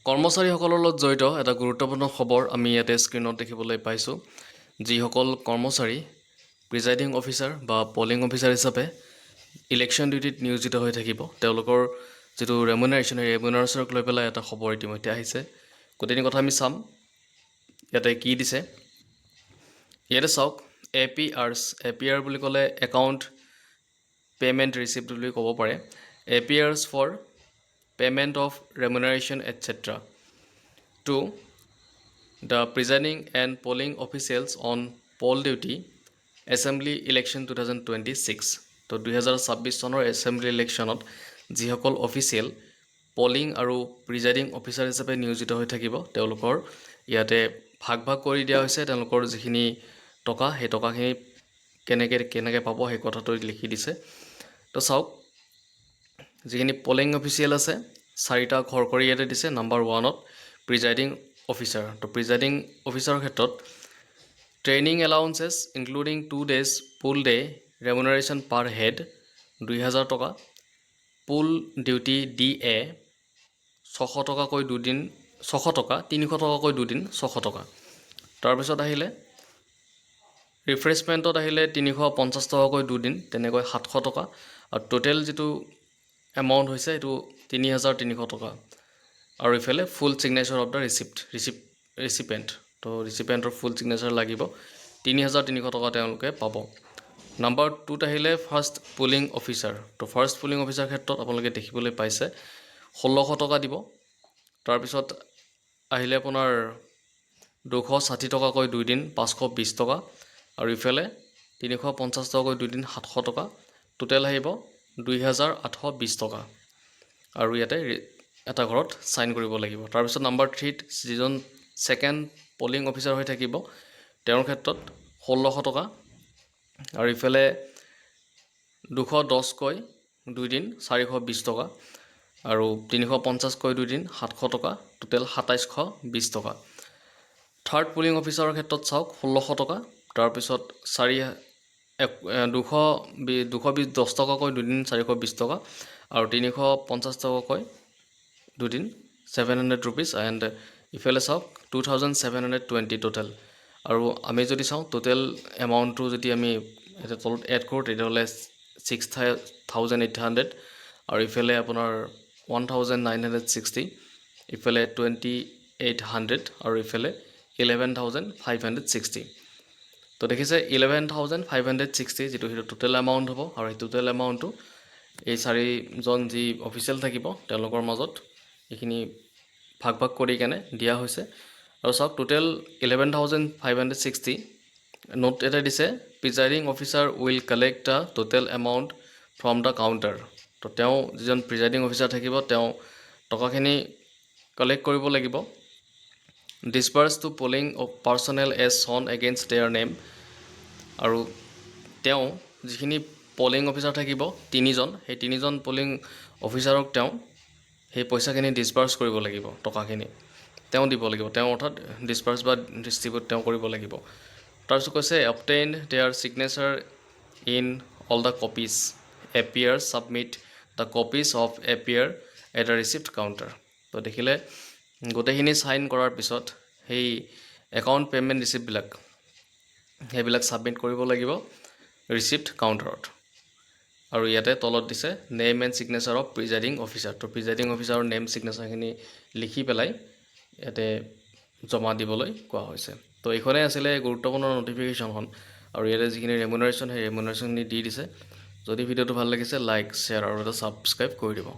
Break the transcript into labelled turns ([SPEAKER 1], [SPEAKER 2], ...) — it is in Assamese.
[SPEAKER 1] কৰ্মচাৰীসকলৰ লগত জড়িত এটা গুৰুত্বপূৰ্ণ খবৰ আমি ইয়াতে স্ক্ৰীনত দেখিবলৈ পাইছোঁ। যিসকল কৰ্মচাৰী প্ৰিজাইডিং অফিচাৰ বা পলিং অফিচাৰ হিচাপে ইলেকশ্যন ডিউটিত নিয়োজিত হৈ থাকিব, তেওঁলোকৰ যিটো ৰেমুনাৰেশ্যন, সেই ৰেমুনাৰেশ্যনক লৈ পেলাই এটা খবৰ ইতিমধ্যে আহিছে। গোটেইখিনি কথা আমি চাম। ইয়াতে কি দিছে, ইয়াতে চাওক, APR বুলি ক'লে একাউণ্ট পে'মেণ্ট ৰিচিপ্ট বুলি ক'ব পাৰে। APRs for payment of remuneration etc. to the presiding and polling officials on poll duty assembly election 2026. তো 2026 চনৰ এছেম্বলি ইলেকশ্যনত যিসকল অফিচিয়েল পলিং আৰু প্ৰিজাইডিং অফিচাৰ হিচাপে নিয়োজিত হৈ থাকিব, তেওঁলোকৰ ইয়াতে ভাগ কৰি দিয়া হৈছে। তেওঁলোকৰ যিখিনি টকা, সেই টকাখিনি কেনেকৈ পাব সেই কথাটো লিখি দিছে। তো চাওক, যিখিনি পলিং অফিচিয়েল আছে, 4টা ঘৰ কৰি ইয়াতে দিছে। নাম্বাৰ 1ত প্ৰিজাইডিং অফিচাৰ। তো প্ৰিজাইডিং অফিচাৰৰ ক্ষেত্ৰত training allowances including 2 days pool day remuneration per head 2000 টকা, পুল ডিউটি DA 600 টকাকৈ দুদিন 600 টকা, 300 টকাকৈ দুদিন 600 টকা। তাৰপিছত আহিলে ৰিফ্ৰেছমেণ্টত আহিলে 350 টকাকৈ দুদিন, তেনেকৈ 700 টকা। আৰু টোটেল যিটো এমাউণ্ট হৈছে এইটো 3300 টকা। আৰু ইফালে ফুল ছিগনেচাৰ অফ দ্য ৰিচিপেণ্ট। তো ৰিচিপেণ্টৰ ফুল ছিগনেচাৰ লাগিব, 3300 টকা তেওঁলোকে পাব। নাম্বাৰ 2ত আহিলে ফাৰ্ষ্ট পুলিং অফিচাৰ। তো ফাৰ্ষ্ট পুলিং অফিচাৰ ক্ষেত্ৰত আপোনালোকে দেখিবলৈ পাইছে 1600 টকা দিব। তাৰপিছত আহিলে আপোনাৰ 260 টকাকৈ দুদিন 520 টকা। আৰু ইফালে 350 টকাকৈ দুদিন 700 টকা। টোটেল আহিব 2820 টকা। আৰু ইয়াতে এটা ঘৰত চাইন কৰিব লাগিব। তাৰপিছত নাম্বাৰ 3ত যিজন ছেকেণ্ড পলিং অফিচাৰ হৈ থাকিব, তেওঁৰ ক্ষেত্ৰত 1600 টকা। আৰু ইফালে 210কৈ দুদিন 420 টকা। আৰু 350কৈ দুদিন 700 টকা। টোটেল 2720 টকা। থাৰ্ড পুলিং অফিচাৰৰ ক্ষেত্ৰত চাওক, 1600 টকা। তাৰপিছত 210 টকাকৈ দুদিন 420 টকা। আৰু 350 টকাকৈ দুদিন 700 ৰুপিজ। এণ্ড ইফালে চাওক 2720 টোটেল। আৰু আমি যদি চাওঁ টোটেল এমাউণ্টটো যদি আমি এতিয়া তলত এড কৰোঁ, তেতিয়াহ'লে 6800। আৰু ইফালে আপোনাৰ 1960, ইফালে 2800, আৰু ইফালে 11560। তো দেখিছে 11560 যিটো সেইটো টোটেল এমাউণ্ট হ'ব। আৰু এই টোটেল এমাউণ্টটো এই 4জন যি অফিচিয়েল থাকিব, তেওঁলোকৰ মাজত এইখিনি ভাগ কৰি কেনে দিয়া হৈছে। আৰু চাওক, টোটেল 11560। নোট এটা দিছে, presiding officer will collect the total amount from the counter. তো তেওঁ যিজন প্ৰিজাইডিং অফিচাৰ থাকিব, তেওঁ টকাখিনি কালেক্ট কৰিব লাগিব। Disburse to polling of personnel as shown against their name. আৰু তেওঁ যিখিনি পলিং অফিচাৰ থাকিব 3জন, সেই 3জন পলিং অফিচাৰক তেওঁ সেই পইচাখিনি ডিছবাৰ্চ কৰিব লাগিব। টকাখিনি তেওঁ দিব লাগিব, তেওঁ অৰ্থাৎ ডিছবাৰ্চ বা ডিষ্ট্ৰিবিউট তেওঁ কৰিব লাগিব। তাৰপিছত কৈছে obtain their signature in all the copies APR submit the copies of APR at the receipt counter. তো দেখিলে গোটেইখিনি চাইন কৰাৰ পিছত সেই একাউণ্ট পে'মেণ্ট ৰিচিপ্টবিলাক সেইবিলাক ছাবমিট কৰিব লাগিব ৰিচিপ্ট কাউণ্টাৰত। আৰু ইয়াতে তলত দিছে name and signature of presiding officer. তো প্ৰিজাইডিং অফিচাৰৰ নেম ছিগনেচাৰখিনি লিখি পেলাই ইয়াতে জমা দিবলৈ কোৱা হৈছে। তো এইখনেই আছিলে গুৰুত্বপূৰ্ণ ন'টিফিকেশ্যনখন। আৰু ইয়াতে যিখিনি ৰেমুনাৰেশ্যন, সেই ৰেমুনাৰেশ্যনখিনি দি দিছে। যদি ভিডিঅ'টো ভাল লাগিছে, লাইক, শ্বেয়াৰ আৰু এটা ছাবস্ক্ৰাইব কৰি দিব।